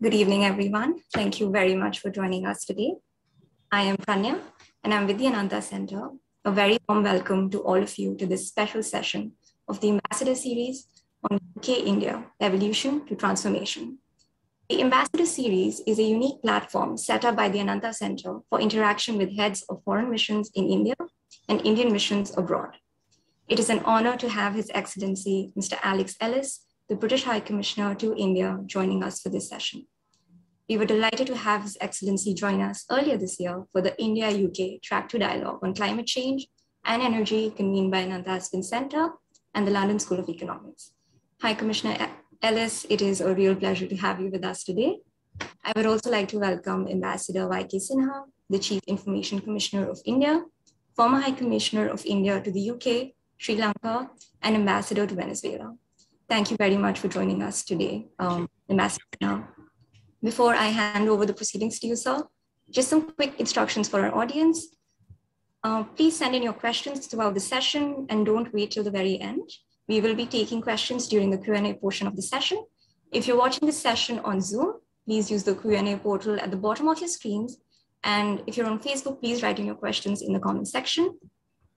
Good evening, everyone. Thank you very much for joining us today. I am Pranya, and I'm with the Ananta Center. A very warm welcome to all of you to this special session of the Ambassador Series on UK-India, Evolution to Transformation. The Ambassador Series is a unique platform set up by the Ananta Center for interaction with heads of foreign missions in India and Indian missions abroad. It is an honor to have His Excellency Mr. Ellis, the British High Commissioner to India, joining us for this session. We were delighted to have His Excellency join us earlier this year for the India-UK Track 2 Dialogue on Climate Change and Energy convened by Ananta Aspen Center and the London School of Economics. High Commissioner Ellis, it is a real pleasure to have you with us today. I would also like to welcome Ambassador Y.K. Sinha, the Chief Information Commissioner of India, former High Commissioner of India to the UK, Sri Lanka, and Ambassador to Venezuela. Thank you very much for joining us today, Ambassador Sinha. Before I hand over the proceedings to you, sir, just some quick instructions for our audience. Please send in your questions throughout the session and don't wait till the very end. We will be taking questions during the Q&A portion of the session. If you're watching this session on Zoom, please use the Q&A portal at the bottom of your screens. And if you're on Facebook, please write in your questions in the comment section.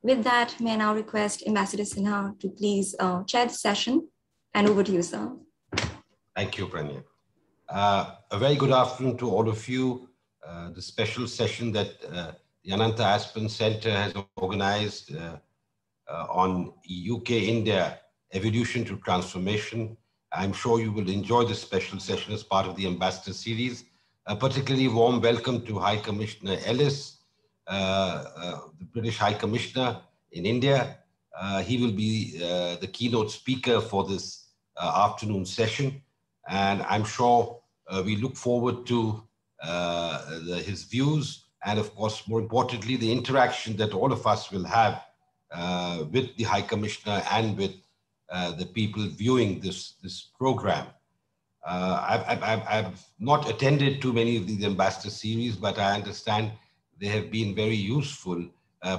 With that, may I now request Ambassador Sinha to please chair the session, and over to you, sir. Thank you, Pranya. A very good afternoon to all of you. The special session that the Ananta Aspen Center has organized on UK-India Evolution to Transformation. I'm sure you will enjoy this special session as part of the Ambassador Series. A particularly warm welcome to High Commissioner Ellis, the British High Commissioner in India. He will be the keynote speaker for this afternoon session. And I'm sure we look forward to his views and, of course, more importantly, the interaction that all of us will have with the High Commissioner and with the people viewing this program. I've not attended too many of these Ambassador Series, but I understand they have been very useful,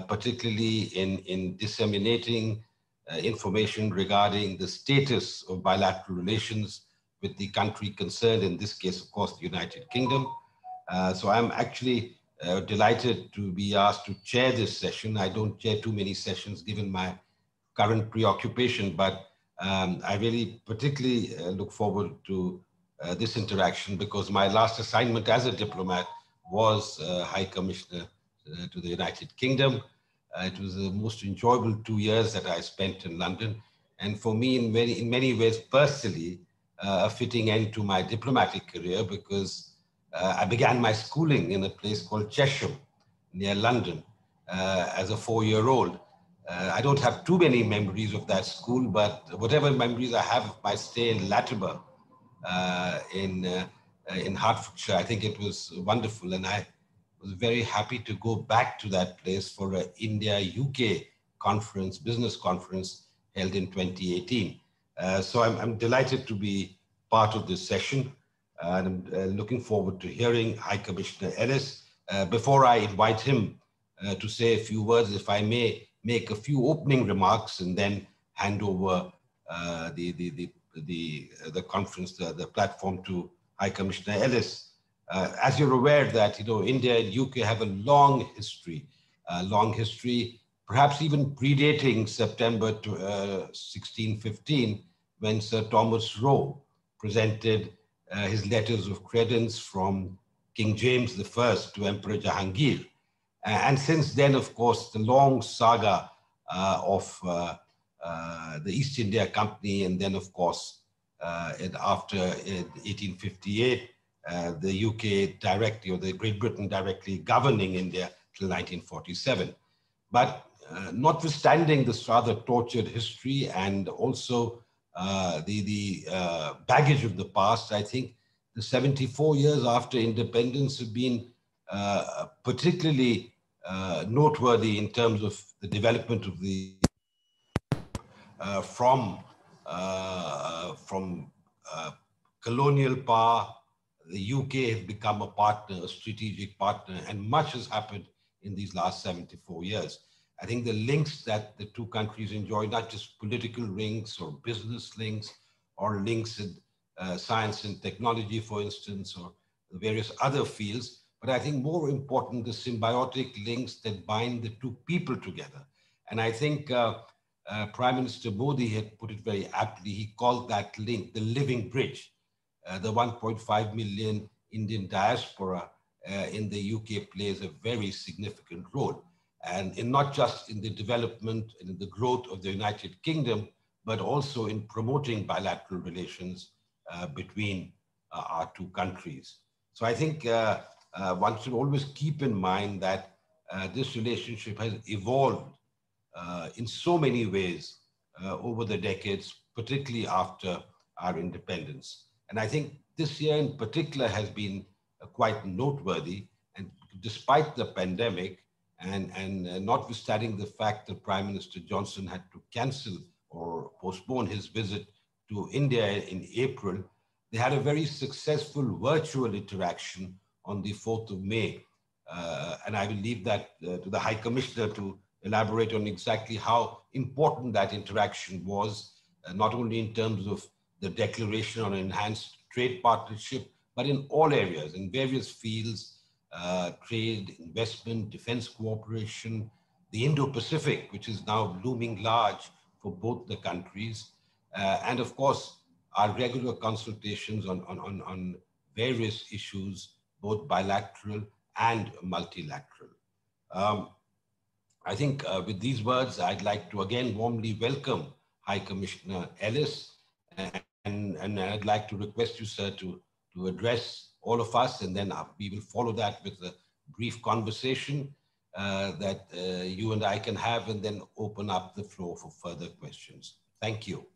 particularly in disseminating information regarding the status of bilateral relations with the country concerned, in this case, of course, the United Kingdom. So I'm actually delighted to be asked to chair this session. I don't chair too many sessions given my current preoccupation, but I really particularly look forward to this interaction because my last assignment as a diplomat was High Commissioner to the United Kingdom. It was the most enjoyable 2 years that I spent in London. And for me, in many ways, personally, a fitting end to my diplomatic career because I began my schooling in a place called Chesham near London as a 4-year-old. I don't have too many memories of that school, but whatever memories I have of my stay in Latimer in Hertfordshire, I think it was wonderful. And I was very happy to go back to that place for an India-UK conference, business conference held in 2018. So I'm delighted to be part of this session, and I'm looking forward to hearing High Commissioner Ellis. Before I invite him to say a few words, if I may make a few opening remarks and then hand over the conference, the platform to High Commissioner Ellis. As you're aware that India and UK have a long history, perhaps even predating September 1615, when Sir Thomas Roe presented his letters of credence from King James I to Emperor Jahangir. And since then, of course, the long saga of the East India Company, and then, of course, after 1858, the UK directly, or the Great Britain directly governing India till 1947. But notwithstanding this rather tortured history and also the baggage of the past, I think the 74 years after independence have been particularly noteworthy in terms of the development of the from colonial power. The UK has become a partner, a strategic partner, and much has happened in these last 74 years. I think the links that the two countries enjoy, not just political links or business links or links science and technology, for instance, or various other fields. But I think more important, the symbiotic links that bind the two people together. And I think Prime Minister Modi had put it very aptly. He called that link the living bridge. The 1.5 million Indian diaspora in the UK plays a very significant role. And in not just in the development and in the growth of the United Kingdom, but also in promoting bilateral relations between our two countries. So I think one should always keep in mind that this relationship has evolved in so many ways over the decades, particularly after our independence. And I think this year in particular has been quite noteworthy. And despite the pandemic and notwithstanding the fact that Prime Minister Johnson had to cancel or postpone his visit to India in April, they had a very successful virtual interaction on the 4th of May. And I will leave that to the High Commissioner to elaborate on exactly how important that interaction was, not only in terms of the declaration on enhanced trade partnership, but in all areas, in various fields, trade, investment, defense cooperation, the Indo-Pacific, which is now looming large for both the countries, and of course, our regular consultations on various issues, both bilateral and multilateral. I think with these words, I'd like to again warmly welcome High Commissioner Ellis, and I'd like to request you, sir, to address all of us, and then we will follow that with a brief conversation that you and I can have, and then open up the floor for further questions. Thank you.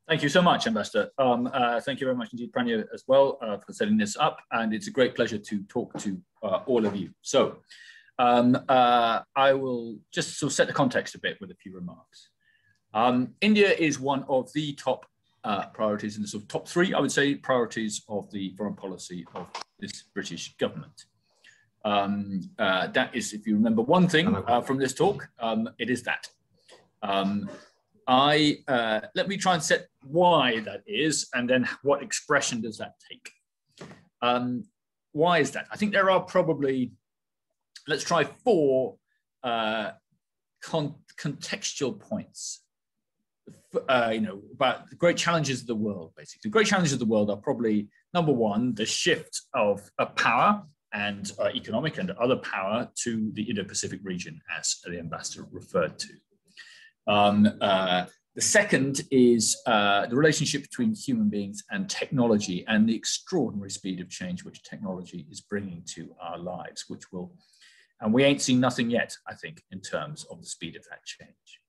Thank you so much, Ambassador. Thank you very much indeed, Pranya, as well, for setting this up. And it's a great pleasure to talk to all of you. So I will just sort of set the context a bit with a few remarks. India is one of the top priorities in the sort of top three, I would say, priorities of the foreign policy of this British government. That is, if you remember one thing from this talk, it is that. Let me try and set why that is, and then what expression does that take? Why is that? I think there are probably, let's try 4 contextual points. About the great challenges of the world, basically. The great challenges of the world are probably, number 1, the shift of power and economic and other power to the Indo-Pacific region, as the ambassador referred to. The second is the relationship between human beings and technology, and the extraordinary speed of change which technology is bringing to our lives, which will, and we ain't seen nothing yet, I think, in terms of the speed of that change.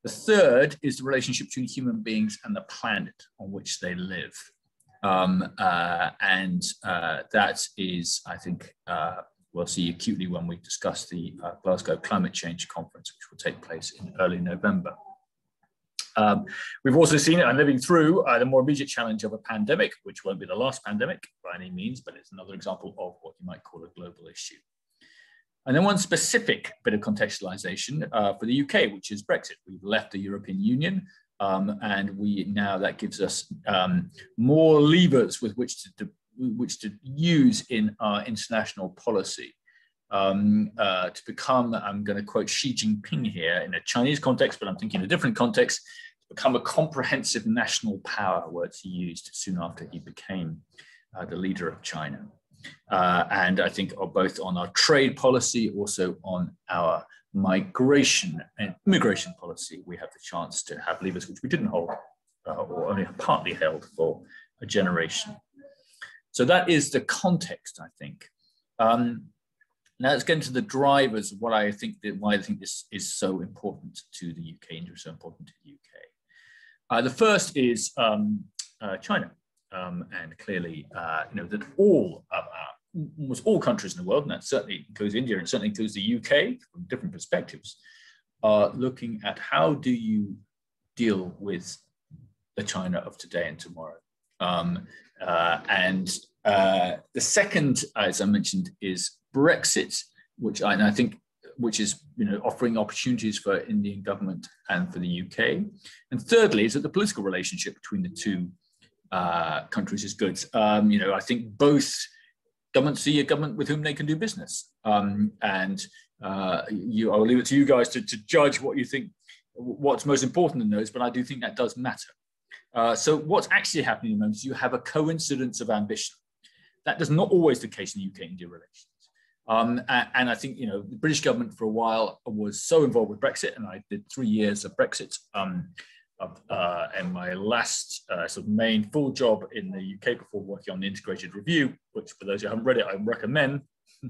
The third is the relationship between human beings and the planet on which they live. That is, I think, we'll see acutely when we discuss the Glasgow Climate Change Conference, which will take place in early November. We've also seen it and living through the more immediate challenge of a pandemic, which won't be the last pandemic by any means, but it's another example of what you might call a global issue. And then one specific bit of contextualization for the UK, which is Brexit. We've left the European Union, and that gives us more levers with which to use in our international policy to become, I'm going to quote Xi Jinping here in a Chinese context, but I'm thinking in a different context, to become a comprehensive national power, words he used soon after he became the leader of China. And I think both on our trade policy, also on our migration and immigration policy, we have the chance to have levers which we didn't hold or only partly held for a generation. So that is the context, I think. Now let's get into the drivers of why I think this is so important to the UK, India is so important to the UK. The first is China. And clearly, that almost all countries in the world, and that certainly includes India and certainly includes the UK from different perspectives, are looking at how do you deal with the China of today and tomorrow. The second, as I mentioned, is Brexit, which I think is offering opportunities for Indian government and for the UK. And thirdly, is that the political relationship between the two countries is good. I think both governments see a government with whom they can do business. I'll leave it to you guys to judge what you think, what's most important in those, but I do think that does matter. So what's actually happening at the moment is you have a coincidence of ambition. That is not always the case in UK-India relations. And I think, the British government for a while was so involved with Brexit, and I did 3 years of Brexit. And my last sort of main full job in the UK before working on the integrated review, which for those who haven't read it, I recommend,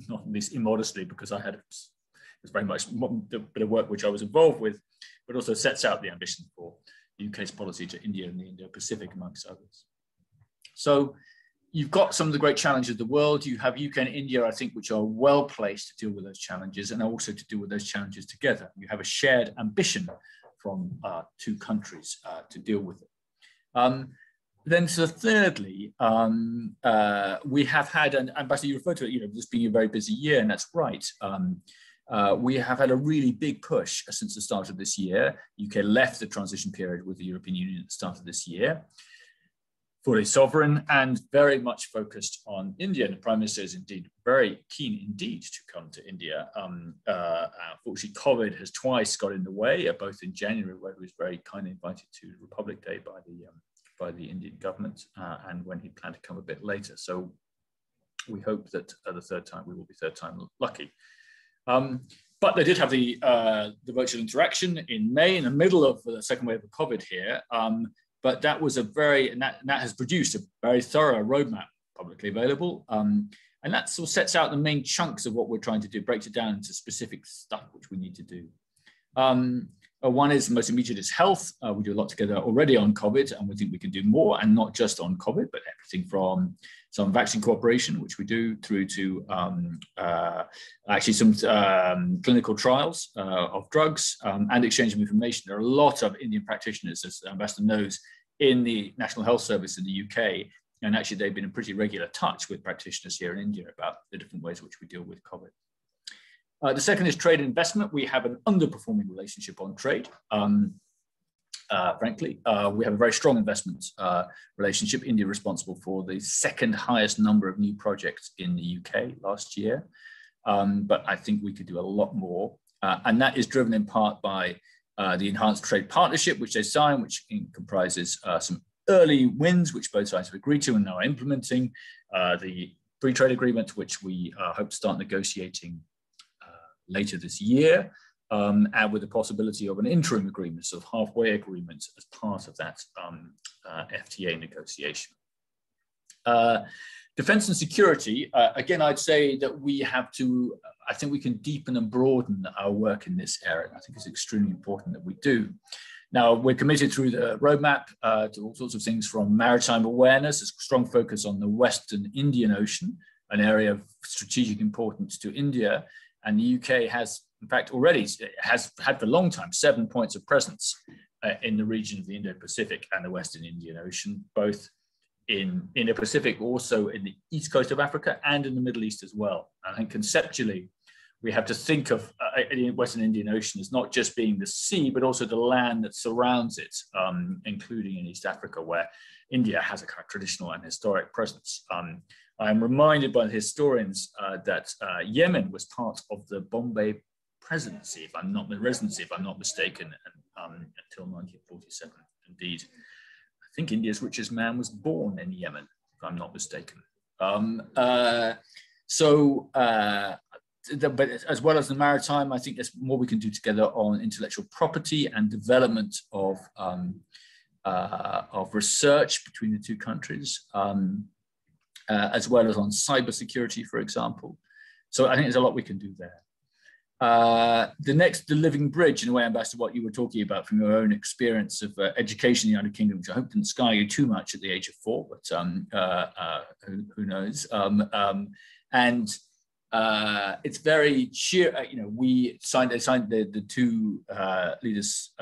not least immodestly, because it was very much the bit of work which I was involved with, but also sets out the ambition for the UK's policy to India and the Indo-Pacific, amongst others. So you've got some of the great challenges of the world. You have UK and India, I think, which are well placed to deal with those challenges and also to deal with those challenges together. You have a shared ambition from two countries to deal with it. Then, so thirdly, we have had, and Ambassador, you referred to it, this being a very busy year, and that's right. We have had a really big push since the start of this year. UK left the transition period with the European Union at the start of this year, fully sovereign and very much focused on India. And the Prime Minister is indeed very keen indeed to come to India. Unfortunately, COVID has twice got in the way, both in January, where he was very kindly invited to Republic Day by the Indian government, and when he planned to come a bit later. So we hope that the third time, we will be third time lucky. But they did have the virtual interaction in May, in the middle of the second wave of COVID here. But that was that has produced a very thorough roadmap, publicly available. And that sort of sets out the main chunks of what we're trying to do, breaks it down into specific stuff which we need to do. One is, most immediate is health. We do a lot together already on COVID, and we think we can do more, and not just on COVID, but everything from some vaccine cooperation, which we do, through to actually some clinical trials of drugs and exchange of information. There are a lot of Indian practitioners, as the Ambassador knows, in the National Health Service in the UK, and actually they've been in pretty regular touch with practitioners here in India about the different ways in which we deal with COVID. The second is trade and investment. We have an underperforming relationship on trade. Frankly, we have a very strong investment relationship. India responsible for the second highest number of new projects in the UK last year. But I think we could do a lot more. And that is driven in part by the enhanced trade partnership, which they signed, which comprises some early wins, which both sides have agreed to and now are implementing. The free trade agreement, which we hope to start negotiating later this year, and with the possibility of an interim agreement, sort of halfway agreement as part of that FTA negotiation. Defense and security, again, I'd say that we have to, I think we can deepen and broaden our work in this area. I think it's extremely important that we do. Now, we're committed through the roadmap to all sorts of things, from maritime awareness, a strong focus on the Western Indian Ocean, an area of strategic importance to India. And the UK has, in fact, already has had for a long time 7 points of presence in the region of the Indo-Pacific and the Western Indian Ocean, both in Indo-Pacific, also in the east coast of Africa and in the Middle East as well. I think conceptually, we have to think of the Western Indian Ocean as not just being the sea, but also the land that surrounds it, including in East Africa, where India has a kind of traditional and historic presence. I'm reminded by the historians that Yemen was part of the Bombay presidency, if I'm not mistaken, until 1947. Indeed, I think India's richest man was born in Yemen, if I'm not mistaken. But as well as the maritime, I think there's more we can do together on intellectual property and development of research between the two countries. As well as on cybersecurity, for example. So I think there's a lot we can do there. The next, the living bridge, in a way, Ambassador, what you were talking about from your own experience of education in the United Kingdom, which I hope didn't scar you too much at the age of 4, but who knows? It's very cheer. We signed. The two leaders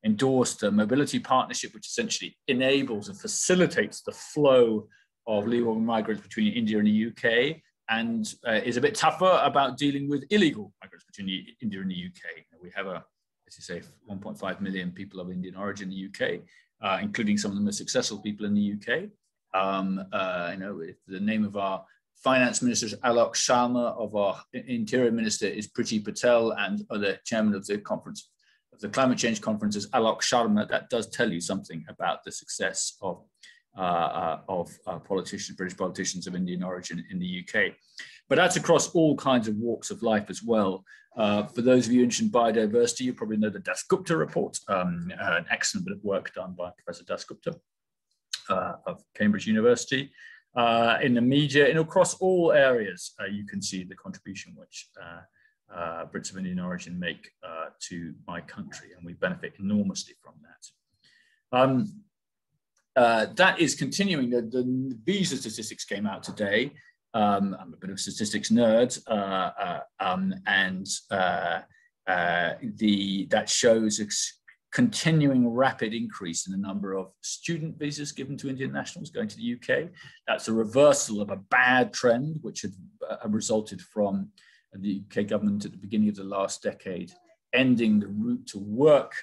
endorsed a mobility partnership, which essentially enables and facilitates the flow of legal migrants between India and the UK, and is a bit tougher about dealing with illegal migrants between India and the UK. We have, as you say, 1.5 million people of Indian origin in the UK, including some of the most successful people in the UK. The name of our finance minister is Alok Sharma, of our interior minister is Priti Patel, and the chairman of the conference, of the climate change conference, is Alok Sharma. That does tell you something about the success of politicians, British politicians of Indian origin in the UK. But that's across all kinds of walks of life as well. For those of you interested in biodiversity, you probably know the Dasgupta report, an excellent bit of work done by Professor Dasgupta of Cambridge University. In the media, and across all areas, you can see the contribution which Brits of Indian origin make to my country, and we benefit enormously from that. That is continuing. The visa statistics came out today. I'm a bit of a statistics nerd, that shows a continuing rapid increase in the number of student visas given to Indian nationals going to the UK. That's a reversal of a bad trend which had resulted from the UK government at the beginning of the last decade ending the route to work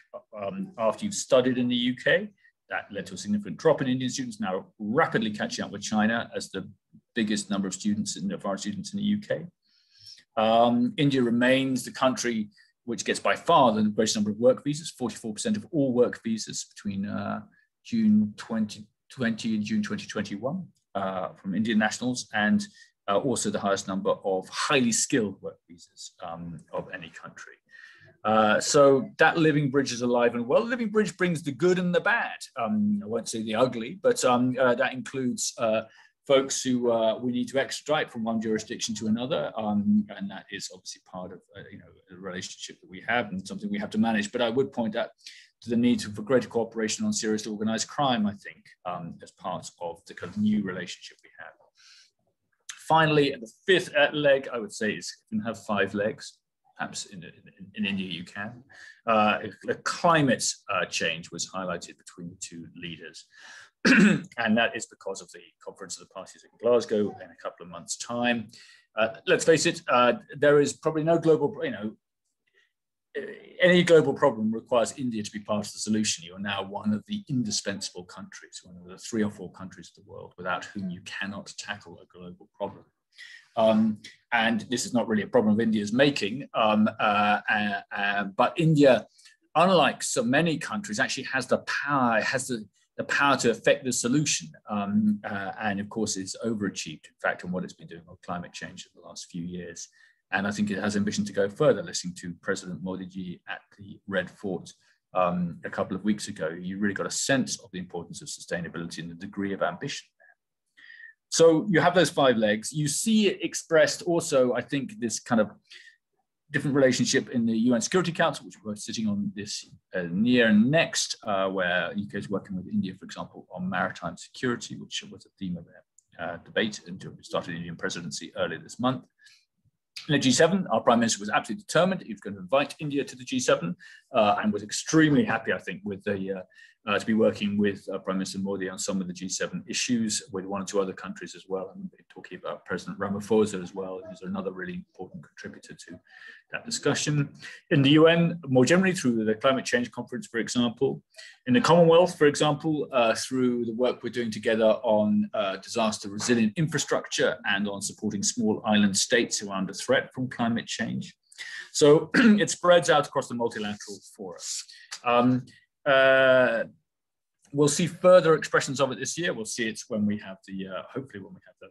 after you've studied in the UK. That led to a significant drop in Indian students, now rapidly catching up with China as the biggest number of students, foreign students in the UK. India remains the country which gets by far the greatest number of work visas, 44% of all work visas between June 2020 and June 2021 from Indian nationals, and also the highest number of highly skilled work visas of any country. So that living bridge is alive and well. Living bridge brings the good and the bad. I won't say the ugly, but that includes folks who we need to extradite from one jurisdiction to another, and that is obviously part of the relationship that we have and something we have to manage. But I would point out to the need for greater cooperation on serious organised crime, I think, as part of the kind of new relationship we have. Finally, the fifth leg, I would say, is you can have 5 legs. Perhaps in India you can. Climate change was highlighted between the two leaders. And that is because of the Conference of the Parties in Glasgow in a couple of months' time. Let's face it, there is probably no global, any global problem requires India to be part of the solution. You are now one of the indispensable countries, one of the 3 or 4 countries of the world without whom you cannot tackle a global problem. And this is not really a problem of India's making, but India, unlike so many countries, actually has the power, to affect the solution, and of course it's overachieved, in fact, on what it's been doing on climate change in the last few years. And I think it has ambition to go further. Listening to President Modi ji at the Red Fort a couple of weeks ago, you really got a sense of the importance of sustainability and the degree of ambition. So you have those 5 legs. You see it expressed also, I think, this kind of different relationship in the UN Security Council, which we're sitting on this year and next, where UK is working with India, for example, on maritime security, which was a theme of their debate until we started the Indian presidency earlier this month. In the G7, our Prime Minister was absolutely determined he was going to invite India to the G7, and was extremely happy, I think, with the to be working with Prime Minister Modi on some of the G7 issues, with 1 or 2 other countries as well. And we're talking about President Ramaphosa as well, who's another really important contributor to that discussion. In the UN, more generally, through the Climate Change Conference, for example. In the Commonwealth, for example, through the work we're doing together on disaster resilient infrastructure and on supporting small island states who are under threat from climate change. So it spreads out across the multilateral forum. We'll see further expressions of it this year. We'll see it when we have the, hopefully when we have the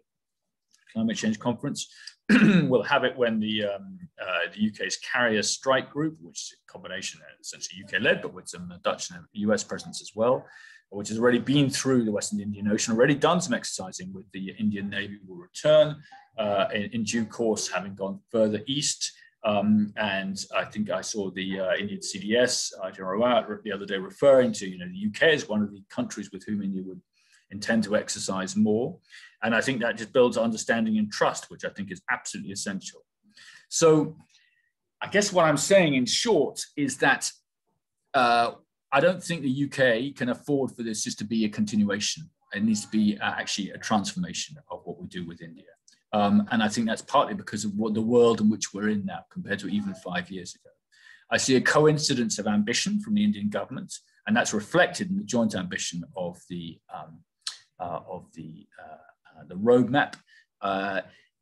climate change conference. We'll have it when the UK's carrier strike group, which is a combination, essentially UK-led, but with some Dutch and US presence as well, which has already been through the Western Indian Ocean, already done some exercising with the Indian Navy, will return in due course, having gone further east. And I think I saw the Indian CDS, the other day, referring to, the UK as one of the countries with whom India would intend to exercise more. And I think that just builds understanding and trust, which I think is absolutely essential. So I guess what I'm saying in short is that I don't think the UK can afford for this just to be a continuation. It needs to be actually a transformation of what we do with India. And I think that's partly because of the world in which we're in now compared to even 5 years ago. I see a coincidence of ambition from the Indian government And that's reflected in the joint ambition of the roadmap.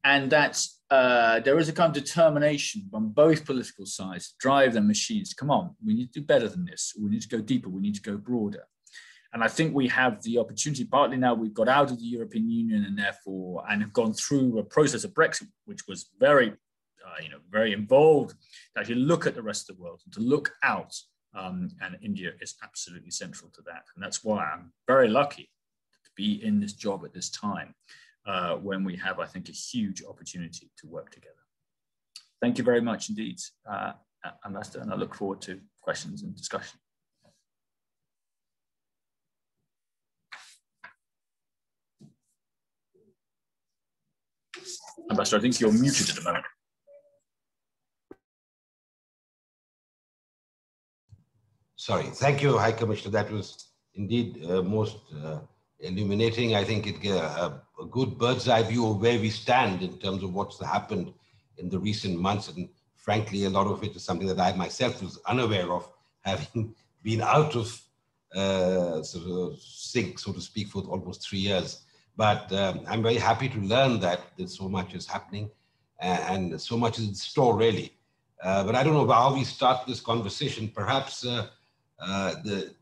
And that's, there is a kind of determination on both political sides to drive their machines. Come on, we need to do better than this. We need to go deeper. We need to go broader. And I think we have the opportunity, partly now we've got out of the European Union and therefore, and have gone through a process of Brexit, which was very, very involved, to actually look at the rest of the world and to look out. And India is absolutely central to that. And that's why I'm very lucky to be in this job at this time, when we have, I think, a huge opportunity to work together. Thank you very much indeed, Ambassador, and I look forward to questions and discussion. Ambassador, I think you're muted at the moment. Sorry, thank you, High Commissioner. That was indeed most illuminating. I think it gave a good bird's eye view of where we stand in terms of what's happened in the recent months. And frankly, a lot of it is something that I myself was unaware of, having been out of sort of sync, so to speak, for almost 3 years. But I'm very happy to learn that so much is happening and so much is in store, really. But I don't know how we start this conversation. Perhaps the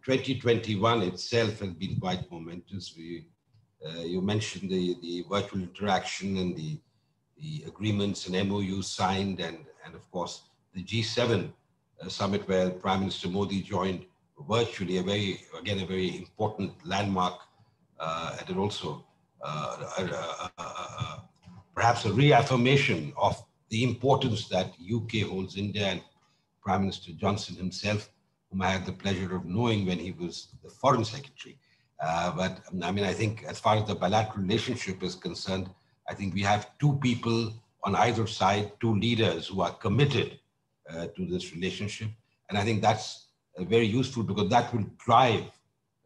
2021 itself has been quite momentous. You mentioned the virtual interaction and the agreements and MOUs signed, and of course the G7 summit where Prime Minister Modi joined virtually, a very important landmark, and it also perhaps a reaffirmation of the importance that UK holds India, and Prime Minister Johnson himself, whom I had the pleasure of knowing when he was the Foreign Secretary. But I mean, I think as far as the bilateral relationship is concerned, I think we have two people on either side, two leaders who are committed to this relationship. And I think that's very useful because that will drive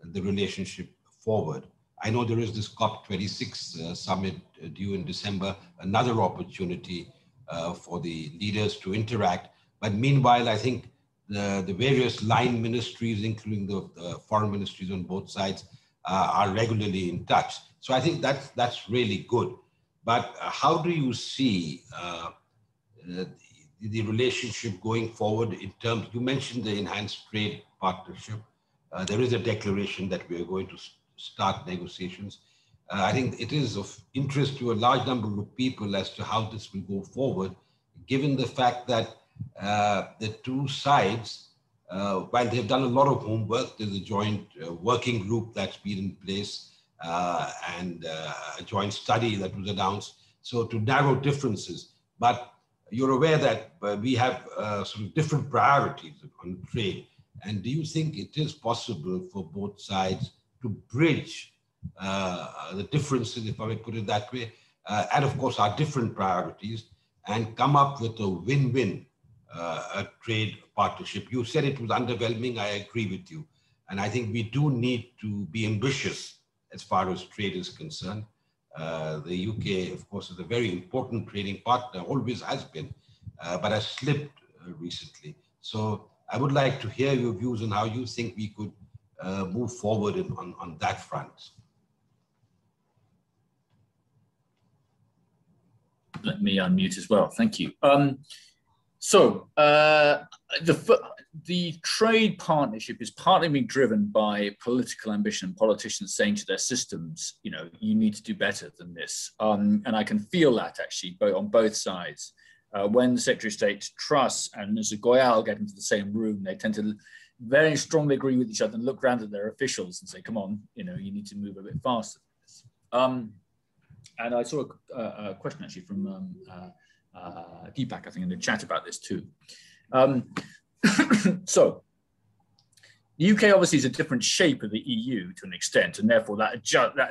the relationship forward. I know there is this COP26 summit due in December, another opportunity for the leaders to interact. But meanwhile, I think the various line ministries, including the foreign ministries on both sides, are regularly in touch. So I think that's really good. But how do you see the relationship going forward in terms, you mentioned the enhanced trade partnership. There is a declaration that we are going to start negotiations. I think it is of interest to a large number of people as to how this will go forward, given the fact that the two sides, while they've done a lot of homework, there's a joint working group that's been in place and a joint study that was announced, so to narrow differences. But you're aware that we have sort of different priorities on trade. And do you think it is possible for both sides to bridge the differences, if I may put it that way, and of course our different priorities, and come up with a win-win trade partnership? You said it was underwhelming. I agree with you. And I think we do need to be ambitious as far as trade is concerned. The UK, of course, is a very important trading partner, always has been, but has slipped recently. So I would like to hear your views on how you think we could move forward on that front. Let me unmute as well. Thank you. The trade partnership is partly being driven by political ambition, politicians saying to their systems, you know, you need to do better than this. And I can feel that actually on both sides. When the Secretary of State Truss and Mr. Goyal get into the same room, they tend to very strongly agree with each other and look around at their officials and say, come on, you know, you need to move a bit faster than this. And I saw a question actually from Deepak, I think, in the chat about this too. So the UK obviously is a different shape of the EU to an extent, and therefore that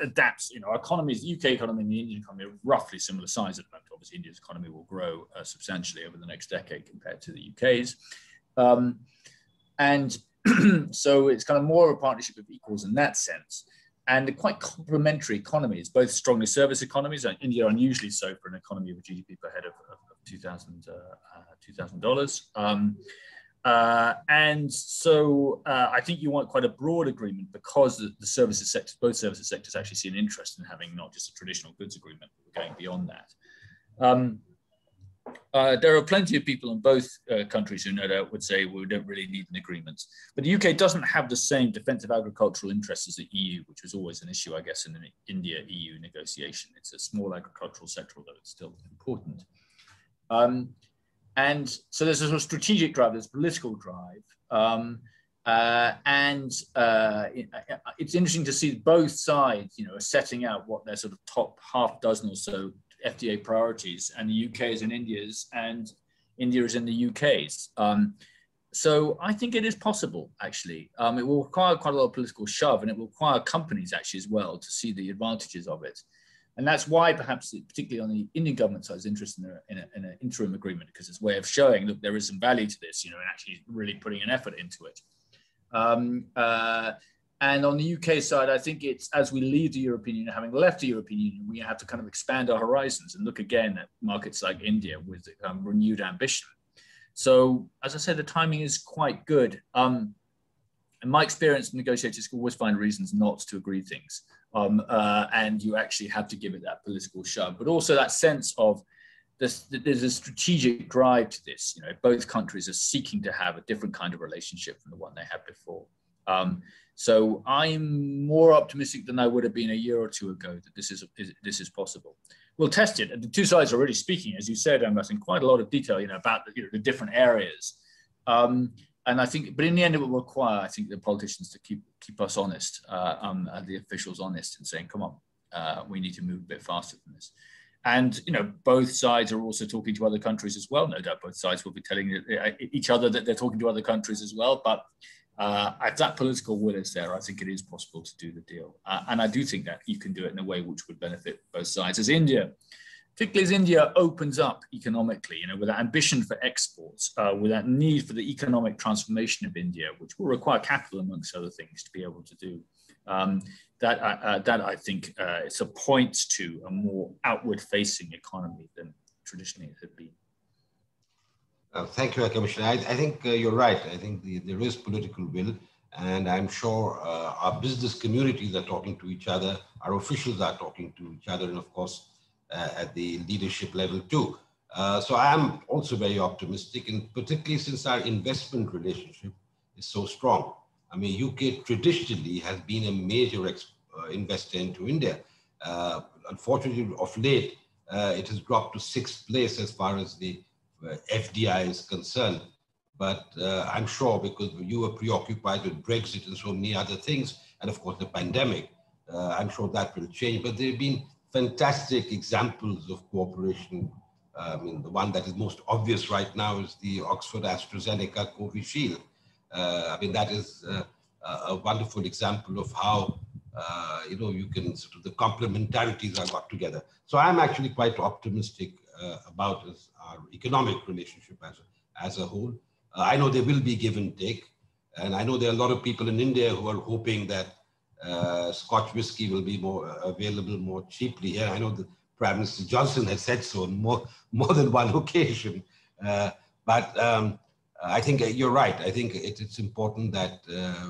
adapts. You know, our economies, the UK economy and the Indian economy are roughly similar size at the moment. Obviously, India's economy will grow substantially over the next decade compared to the UK's. And so it's kind of more of a partnership of equals in that sense. And they're quite complementary economies, both strongly service economies, and India unusually so for an economy with GDP per head of $2,000. And so I think you want quite a broad agreement because the services sectors, both services sectors actually see an interest in having not just a traditional goods agreement, but we're going beyond that. There are plenty of people in both countries who no doubt would say we don't really need an agreement. But the UK doesn't have the same defensive agricultural interests as the EU, which was always an issue, I guess, in an India-EU negotiation. It's a small agricultural sector, although it's still important. And so there's a sort of strategic drive, there's political drive. It's interesting to see both sides, are setting out what their sort of top half dozen or so FDA priorities, and the UK is in India's, and India is in the UK's. So I think it is possible, actually. It will require quite a lot of political shove, and it will require companies, actually, as well, to see the advantages of it. And that's why, perhaps, particularly on the Indian government side, is interested in an interim agreement, because it's a way of showing, look, there is some value to this, and actually really putting an effort into it. And on the UK side, I think it's as we leave the European Union, having left the European Union, we have to kind of expand our horizons and look again at markets like India with renewed ambition. So, as I said, the timing is quite good. In my experience, negotiators always find reasons not to agree things. And you actually have to give it that political shove, but also that sense of there's a strategic drive to this. Both countries are seeking to have a different kind of relationship from the one they had before. So I'm more optimistic than I would have been a year or two ago that this is possible. We'll test it. And the two sides are already speaking, as you said, Ambas, in quite a lot of detail, about the different areas. And I think, but in the end, it will require, I think, the politicians to keep us honest, the officials honest, and saying, come on, we need to move a bit faster than this. And both sides are also talking to other countries as well. No doubt, both sides will be telling each other that they're talking to other countries as well. But if that political will is there, I think it is possible to do the deal. And I do think that you can do it in a way which would benefit both sides. Particularly as India opens up economically, with that ambition for exports, with that need for the economic transformation of India, which will require capital, amongst other things, to be able to do. That I think points to a more outward-facing economy than traditionally it had been. Thank you, Commissioner. I think you're right. I think there is political will, and I'm sure our business communities are talking to each other, our officials are talking to each other, and of course, at the leadership level too. So I am also very optimistic, and particularly since our investment relationship is so strong. I mean, UK traditionally has been a major investor into India. Unfortunately, of late, it has dropped to 6th place as far as the FDI is concerned. But I'm sure because you were preoccupied with Brexit and so many other things, and of course the pandemic, I'm sure that will change. But there have been fantastic examples of cooperation. I mean, the one that is most obvious right now is the Oxford-AstraZeneca Covishield. I mean, that is a wonderful example of how, you can sort of the complementarities are got together. So I'm actually quite optimistic about our economic relationship as a whole. I know there will be give and take. And I know there are a lot of people in India who are hoping that Scotch whiskey will be more available more cheaply here. I know that Prime Minister Johnson has said so on more than one occasion. But I think you're right. I think it's important that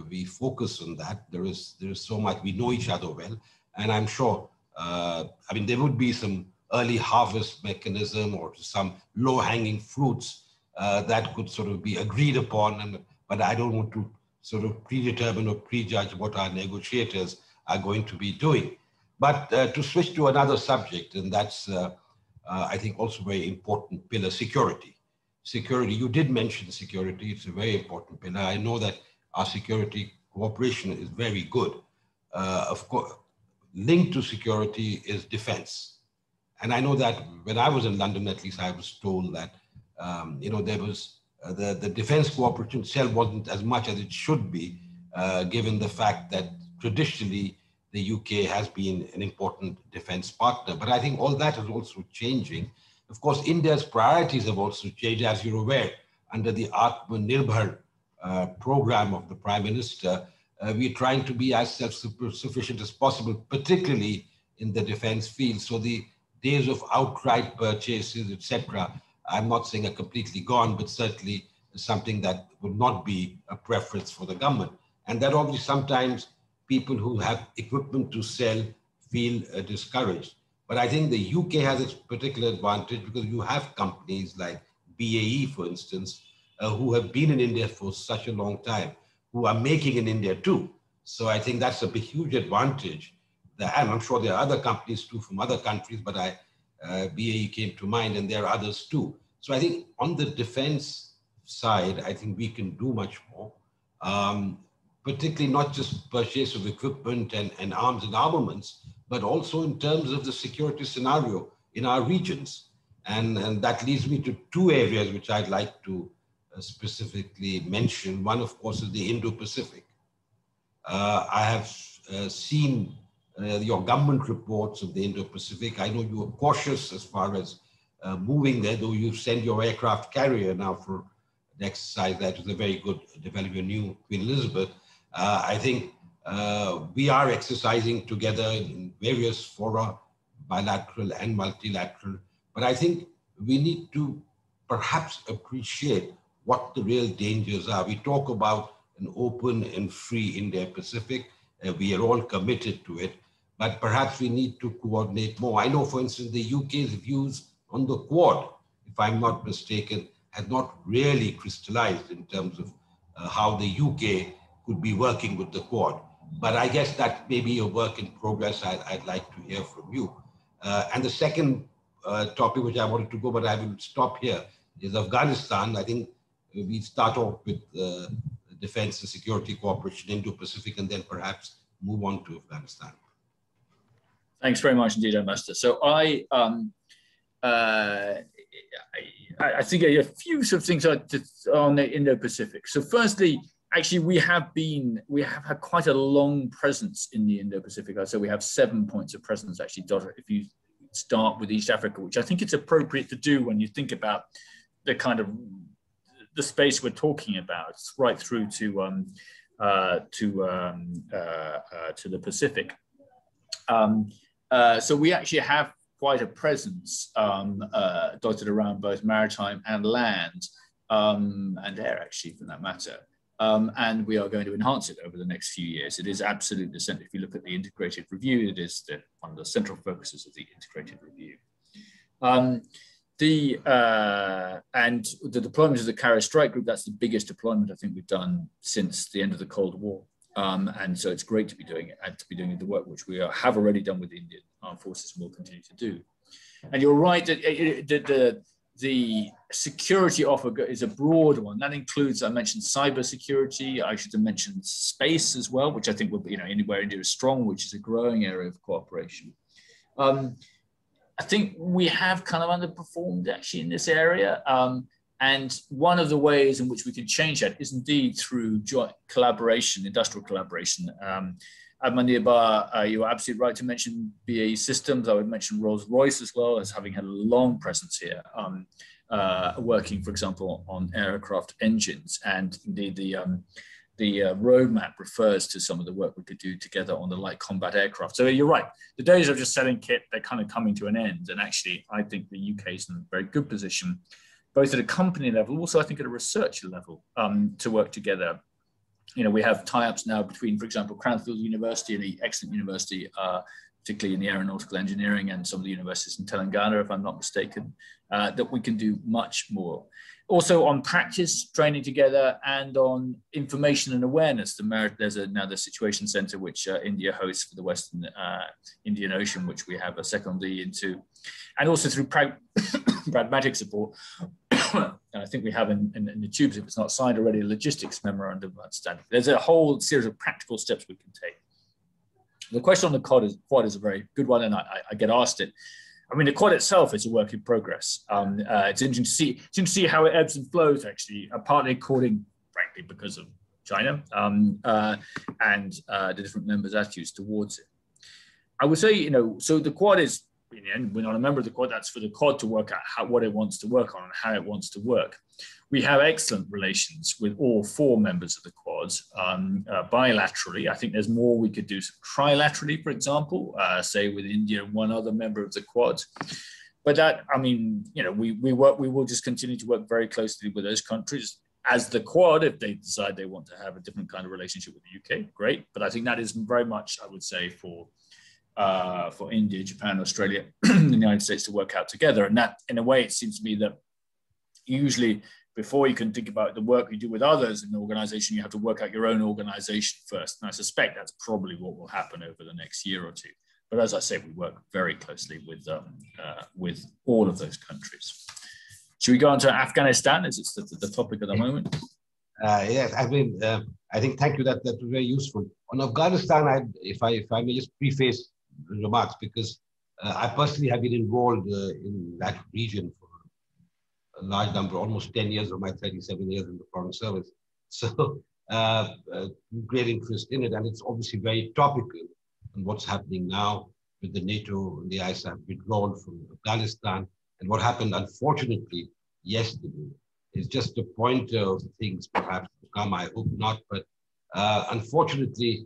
we focus on that. There is so much, we know each other well. And I'm sure, there would be some early harvest mechanism or some low-hanging fruits that could sort of be agreed upon. But I don't want to sort of predetermine or prejudge what our negotiators are going to be doing. But to switch to another subject, and that's, I think, also very important pillar, security. Security, you did mention security. It's a very important pillar. I know that our security cooperation is very good. Of course, linked to security is defense. And I know that when I was in London, at least I was told that, there was the defense cooperation itself wasn't as much as it should be, given the fact that traditionally the UK has been an important defense partner. But I think all that is also changing. Of course, India's priorities have also changed, as you're aware, under the Atmanirbhar program of the Prime Minister. We're trying to be as self-sufficient as possible, particularly in the defense field. So the days of outright purchases, etc., I'm not saying are completely gone, but certainly something that would not be a preference for the government. And that obviously sometimes people who have equipment to sell feel discouraged. But I think the UK has its particular advantage because you have companies like BAE, for instance, who have been in India for such a long time, who are making in India too. So I think that's a big, huge advantage. And I'm sure there are other companies too from other countries, but BAE came to mind, and there are others too. So I think on the defense side, I think we can do much more, particularly not just purchase of equipment and arms and armaments, but also in terms of the security scenario in our regions. And that leads me to two areas which I'd like to specifically mention. One, of course, is the Indo-Pacific. I have seen your government reports of the Indo-Pacific. I know you are cautious as far as moving there, though you send your aircraft carrier now for an exercise. That is a very good development, your new Queen Elizabeth. I think we are exercising together in various fora, bilateral and multilateral. But I think we need to perhaps appreciate what the real dangers are. We talk about an open and free Indo-Pacific. We are all committed to it, but perhaps we need to coordinate more. I know, for instance, the UK's views on the Quad, if I'm not mistaken, had not really crystallized in terms of how the UK could be working with the Quad. But I guess that may be a work in progress. I'd like to hear from you. And the second topic which I wanted to go, but I will stop here, is Afghanistan. I think we start off with defense and security cooperation, Indo-Pacific, and then perhaps move on to Afghanistan. Thanks very much indeed, Ambassador. So I think a few sort of things on the Indo-Pacific. So firstly, actually, we have had quite a long presence in the Indo-Pacific. So we have 7 points of presence actually dotted. If you start with East Africa, which I think it's appropriate to do when you think about the kind of the space we're talking about, right through to the Pacific. So we actually have quite a presence dotted around both maritime and land, and air actually, for that matter. And we are going to enhance it over the next few years. It is absolutely essential. If you look at the integrated review, it is one of the central focuses of the integrated review. And the deployment of the Carrier Strike Group, that's the biggest deployment I think we've done since the end of the Cold War. And so it's great to be doing it and to be doing the work which we have already done with the Indian Armed Forces and will continue to do. And you're right that the security offer is a broad one. That includes, I mentioned cyber security. I should have mentioned space as well, which I think will be, anywhere India is strong, which is a growing area of cooperation. I think we have kind of underperformed actually in this area. And one of the ways in which we can change that is indeed through joint collaboration, industrial collaboration. Admanir, you are absolutely right to mention BAE Systems. I would mention Rolls-Royce as well as having had a long presence here, working, for example, on aircraft engines. And indeed, the roadmap refers to some of the work we could do together on the light combat aircraft. So you're right. The days of just selling kit, they're kind of coming to an end. And actually, I think the UK is in a very good position, both at a company level, also I think at a research level, to work together. We have tie-ups now between, for example, Cranfield University and the excellent university, particularly in the aeronautical engineering, and some of the universities in Telangana, if I'm not mistaken, that we can do much more. Also on practice training together and on information and awareness. There's now the Situation Center, which India hosts for the Western Indian Ocean, which we have a secondary into, and also through pragmatic support. And I think we have in the tubes, if it's not signed already, a logistics memorandum of understanding. There's a whole series of practical steps we can take. The question on the Quad is a very good one, and I get asked it. I mean, the Quad itself is a work in progress. It's interesting to see how it ebbs and flows, actually, partly according, frankly, because of China and the different members' attitudes towards it. I would say, so the Quad is, in the end, we're not a member of the Quad. That's for the Quad to work out what it wants to work on and how it wants to work. We have excellent relations with all 4 members of the Quads bilaterally. I think there's more we could do trilaterally, for example, say with India and one other member of the Quads. But that, I mean, we will just continue to work very closely with those countries. as the Quad, if they decide they want to have a different kind of relationship with the UK, great. But I think that is very much, I would say, for India, Japan, Australia, and the United States to work out together. And that, in a way, it seems to me that usually before you can think about the work you do with others in the organization, you have to work out your own organization first. And I suspect that's probably what will happen over the next year or two. But as I say, we work very closely with all of those countries. Should we go on to Afghanistan? Is it the topic at the moment? Yes, I mean, I think, thank you, that was very useful. On Afghanistan, if I may just preface the remarks, because I personally have been involved in that region for a large number, almost 10 years of my 37 years in the Foreign Service. So great interest in it. And it's obviously very topical on what's happening now with the NATO and the ISAF withdrawal from Afghanistan. And what happened, unfortunately, yesterday is just a pointer of things perhaps to come. I hope not. But unfortunately,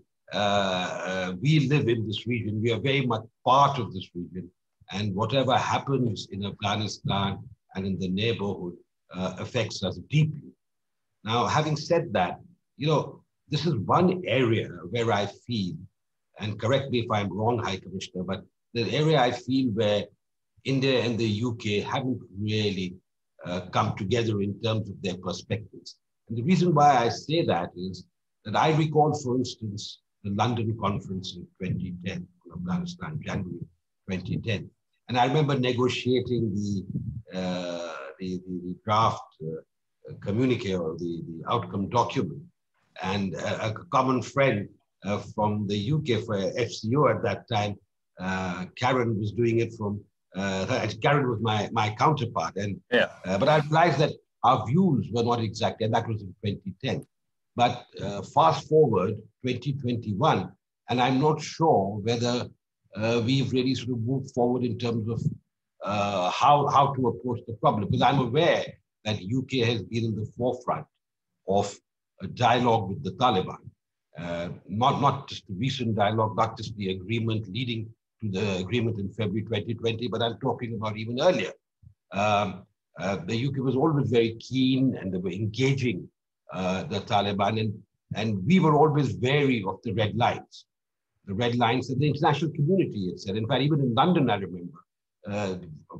we live in this region. We are very much part of this region. And whatever happens in Afghanistan and in the neighborhood affects us deeply. Now, having said that, this is one area where I feel, and correct me if I'm wrong, High Commissioner, but the area I feel where India and the UK haven't really come together in terms of their perspectives. And the reason why I say that is that I recall, for instance, the London conference in 2010, in Afghanistan, January 2010. And I remember negotiating the draft communique or the outcome document. And a common friend from the UK for FCO at that time, Karen was doing it from, Karen was my counterpart. And but I realized that our views were not exact, and that was in 2010. But fast forward 2021, and I'm not sure whether we've really sort of moved forward in terms of how to approach the problem. Because I'm aware that UK has been in the forefront of a dialogue with the Taliban. Not just the recent dialogue, not just the agreement leading to the agreement in February 2020, but I'm talking about even earlier. The UK was always very keen and they were engaging the Taliban, and we were always wary of the red lines. The red lines that the international community had said. In fact, even in London, I remember,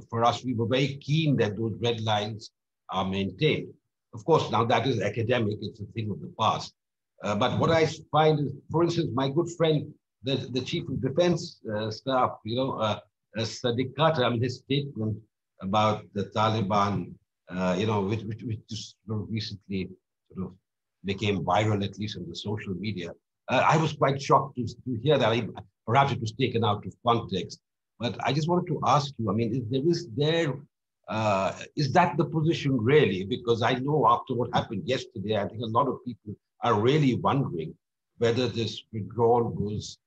for us, we were very keen that those red lines are maintained. Of course, now that is academic, it's a thing of the past. But what I find is, for instance, my good friend, the Chief of Defense Staff, Sadiq Carter, his statement about the Taliban, which just recently sort of became viral, at least on the social media. I was quite shocked to hear that. Perhaps it was taken out of context. But I just wanted to ask you, is that the position really? Because I know after what happened yesterday, I think a lot of people are really wondering whether this withdrawal was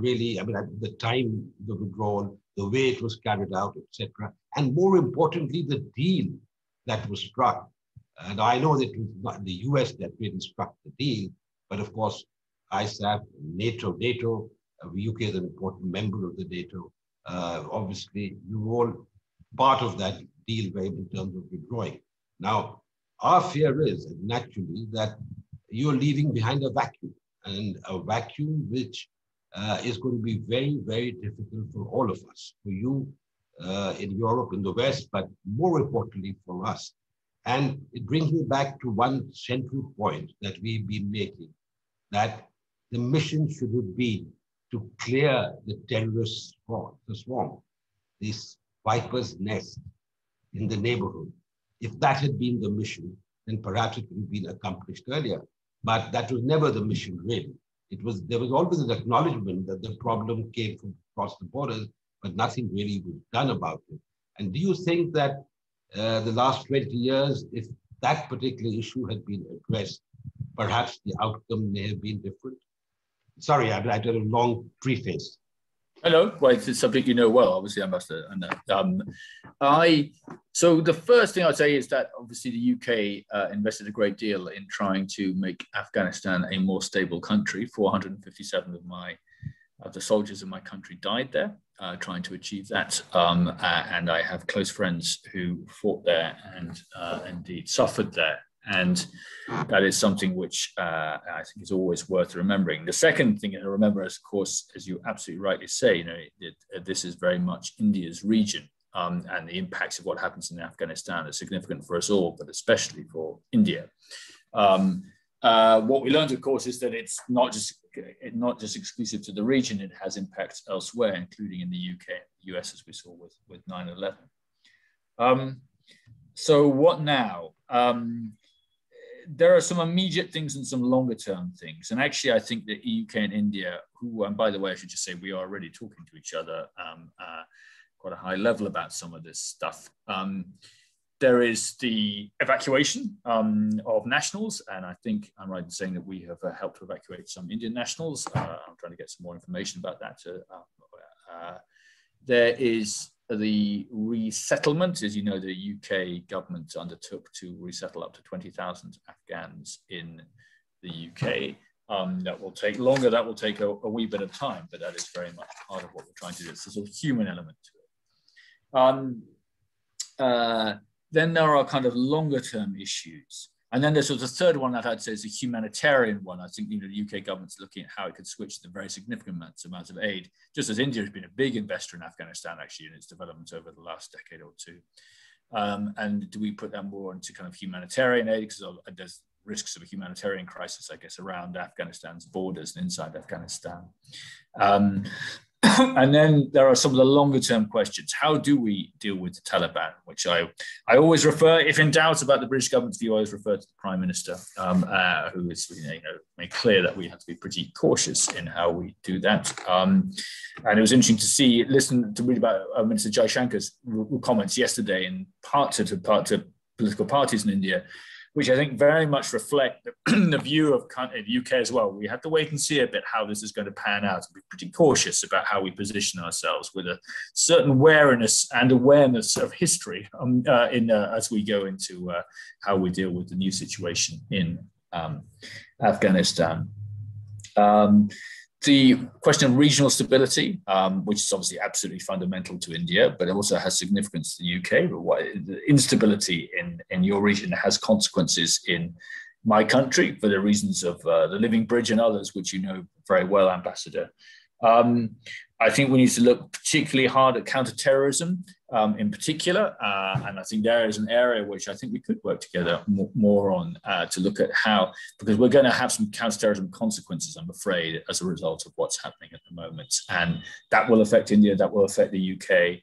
really, at the time, the withdrawal, the way it was carried out, etc. And more importantly, the deal that was struck. And I know that it was not the US that really struck the deal, but of course, ISAF, NATO, the UK is an important member of the NATO. Obviously, you're all part of that deal in terms of withdrawing. Now, our fear is naturally that you're leaving behind a vacuum, and a vacuum which is going to be very, very difficult for all of us, for you in Europe, in the West, but more importantly for us. And it brings me back to one central point that we've been making, that the mission should be to clear the terrorist swarm, this viper's nest in the neighborhood. If that had been the mission, then perhaps it would have been accomplished earlier. But that was never the mission, really. There was always an acknowledgement that the problem came from across the borders, but nothing really was done about it. And do you think that the last 20 years, if that particular issue had been addressed, perhaps the outcome may have been different? Sorry, I did a long preface. Hello, well, it's a subject you know well, obviously, Ambassador. So the first thing I'd say is that obviously the UK invested a great deal in trying to make Afghanistan a more stable country. 457 of the soldiers in my country died there, trying to achieve that. And I have close friends who fought there and indeed suffered there. And that is something which I think is always worth remembering. The second thing to remember is, of course, as you absolutely rightly say, this is very much India's region, and the impacts of what happens in Afghanistan are significant for us all, but especially for India. What we learned, of course, is that it's not just exclusive to the region. It has impacts elsewhere, including in the UK, US, as we saw with 9/11. So what now? There are some immediate things and some longer term things. And actually, I think the UK and India, who, and by the way, I should just say we are already talking to each other quite a high level about some of this stuff. There is the evacuation of nationals. And I think I'm right in saying that we have helped to evacuate some Indian nationals. I'm trying to get some more information about that. There is the resettlement. As you know, the UK government undertook to resettle up to 20,000 Afghans in the UK. That will take longer, that will take a wee bit of time, but that is very much part of what we're trying to do. It's a sort of human element to it. Then there are kind of longer term issues. And then there's sort of the third one that I'd say is a humanitarian one. I think the UK government's looking at how it could switch the very significant amounts of aid, just as India has been a big investor in Afghanistan, actually, in its development over the last decade or two. And do we put that more into kind of humanitarian aid? Because there's risks of a humanitarian crisis, I guess, around Afghanistan's borders and inside Afghanistan. And then there are some of the longer term questions. How do we deal with the Taliban? Which I always refer, if in doubt about the British government's view, I always refer to the Prime Minister, who is made clear that we have to be pretty cautious in how we do that. And it was interesting to read about Minister Jaishankar's comments yesterday in part to political parties in India, which I think very much reflect the view of the UK as well. We have to wait and see a bit how this is going to pan out and be pretty cautious about how we position ourselves with a certain wariness and awareness of history as we go into how we deal with the new situation in Afghanistan. The question of regional stability, which is obviously absolutely fundamental to India, but it also has significance to the UK. But the instability in your region has consequences in my country for the reasons of the Living Bridge and others, which you know very well, Ambassador. I think we need to look particularly hard at counter-terrorism in particular. And I think there is an area which I think we could work together more on to look at how, because we're going to have some counter-terrorism consequences, I'm afraid, as a result of what's happening at the moment. And that will affect India, that will affect the UK.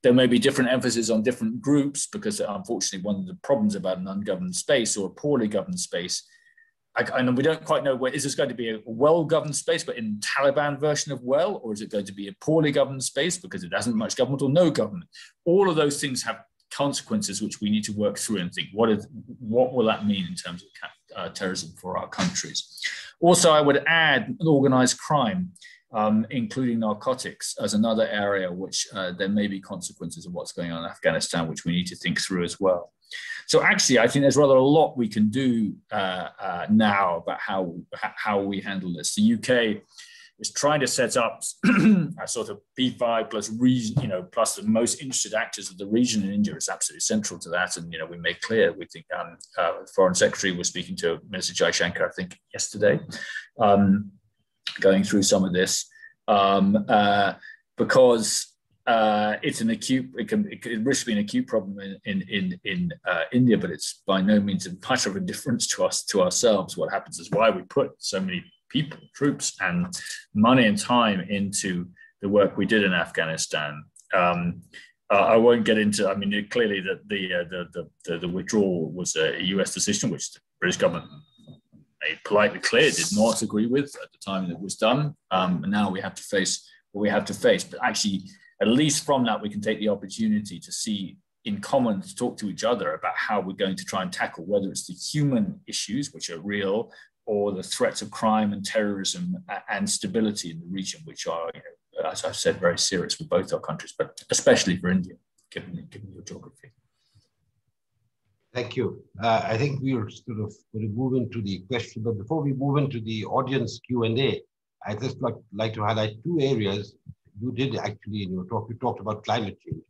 There may be different emphasis on different groups, because unfortunately one of the problems about an ungoverned space or a poorly governed space, and we don't quite know, is this going to be a well-governed space, but in Taliban version of well, or is it going to be a poorly governed space because it hasn't much government or no government? All of those things have consequences which we need to work through and think, what will that mean in terms of terrorism for our countries? Also, I would add organized crime, including narcotics, as another area which there may be consequences of what's going on in Afghanistan, which we need to think through as well. So actually, I think there's rather a lot we can do now about how we handle this. The UK is trying to set up a sort of P5 plus region, plus the most interested actors of the region in India is absolutely central to that. And we made clear, we think the Foreign Secretary was speaking to Minister Jaishankar, I think yesterday, going through some of this because it risks being an acute problem in India, but it's by no means a matter of indifference to ourselves. What happens is why we put so many people, troops, and money and time into the work we did in Afghanistan. I won't get into. I mean, clearly that the withdrawal was a US decision, which the British government made politely clear did not agree with at the time that it was done. And now we have to face what we have to face. But actually, at least from that, we can take the opportunity to see in common, to talk to each other about how we're going to try and tackle whether it's the human issues, which are real, or the threats of crime and terrorism and stability in the region, which are, as I've said, very serious for both our countries, but especially for India, given your geography. Thank you. I think we're sort of going to move into the question, but before we move into the audience Q&A, I'd just like to highlight two areas. You did actually in your talk, you talked about climate change.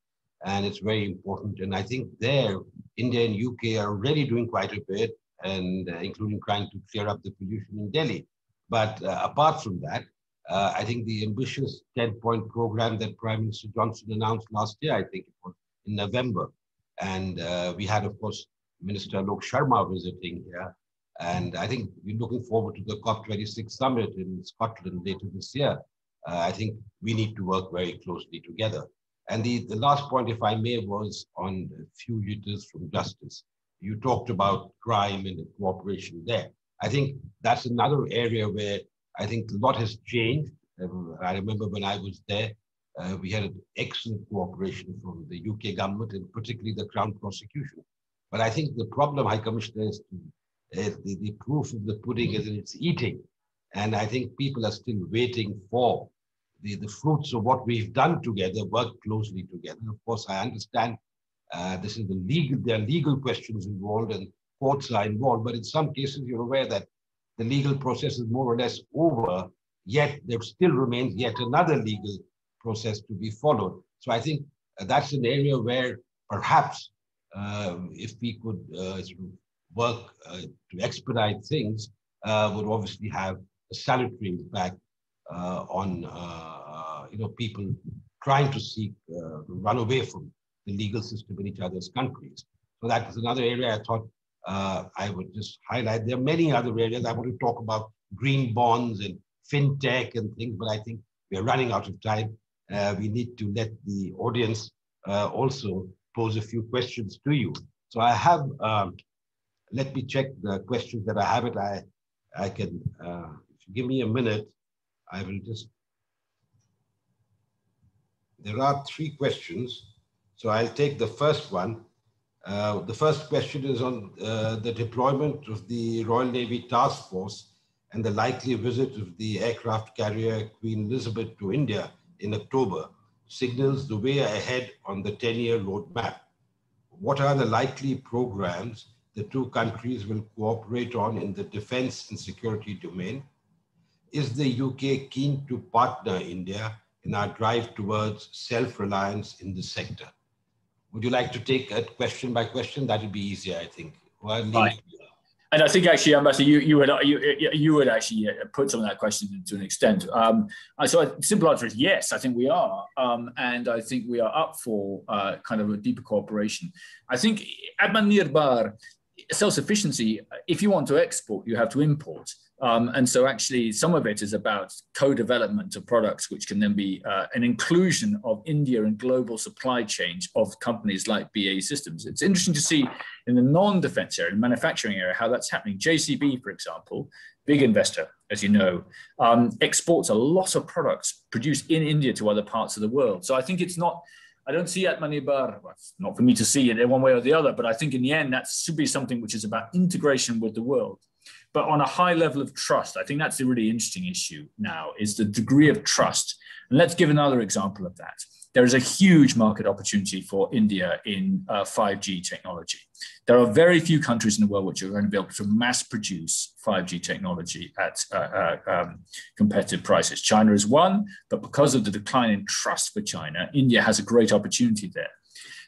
and it's very important. And I think there, India and UK are already doing quite a bit, and including trying to clear up the pollution in Delhi. But apart from that, I think the ambitious 10-point program that Prime Minister Johnson announced last year, I think it was in November. And we had, of course, Minister Alok Sharma visiting here. And I think we're looking forward to the COP26 summit in Scotland later this year. I think we need to work very closely together. And the last point, if I may, was on fugitives from justice. You talked about crime and the cooperation there. I think that's another area where I think a lot has changed. I remember when I was there, we had an excellent cooperation from the UK government and particularly the Crown prosecution. But I think the problem, High Commissioner, is the proof of the pudding is in its eating. And I think people are still waiting for the fruits of what we've done together, work closely together. Of course, I understand this is there are legal questions involved and courts are involved, but in some cases you're aware that the legal process is more or less over, yet there still remains yet another legal process to be followed. So I think that's an area where perhaps if we could work to expedite things, would obviously have a salutary impact on people trying to run away from the legal system in each other's countries. So that is another area I thought I would just highlight. There are many other areas. I want to talk about green bonds and fintech and things, but I think we are running out of time. We need to let the audience also pose a few questions to you. So I have, let me check the questions that I have it. I can, if you give me a minute, I will just, there are 3 questions. So I'll take the first one. The first question is on the deployment of the Royal Navy Task Force and the likely visit of the aircraft carrier Queen Elizabeth to India in October signals the way ahead on the 10-year roadmap. What are the likely programs the 2 countries will cooperate on in the defense and security domain? Is the UK keen to partner India in our drive towards self-reliance in the sector? Would you like to take it question by question? That would be easier, I think. Right. And I think actually, Ambassador, you would actually put some of that question to an extent. So a simple answer is yes, I think we are. And I think we are up for kind of a deeper cooperation. I think Atmanirbhar, self-sufficiency, if you want to export, you have to import. And so actually some of it is about co-development of products, which can then be an inclusion of India and global supply chains of companies like BAE Systems. It's interesting to see in the non-defense area, manufacturing area, how that's happening. JCB, for example, big investor, as you know, exports a lot of products produced in India to other parts of the world. So I think it's not, I don't see Atmanirbhar, well, it's not for me to see it in one way or the other, but I think in the end, that should be something which is about integration with the world. But on a high level of trust, I think that's a really interesting issue now, is the degree of trust. And let's give another example of that. There is a huge market opportunity for India in 5G technology. There are very few countries in the world which are going to be able to mass produce 5G technology at competitive prices. China is one, but because of the decline in trust for China, India has a great opportunity there.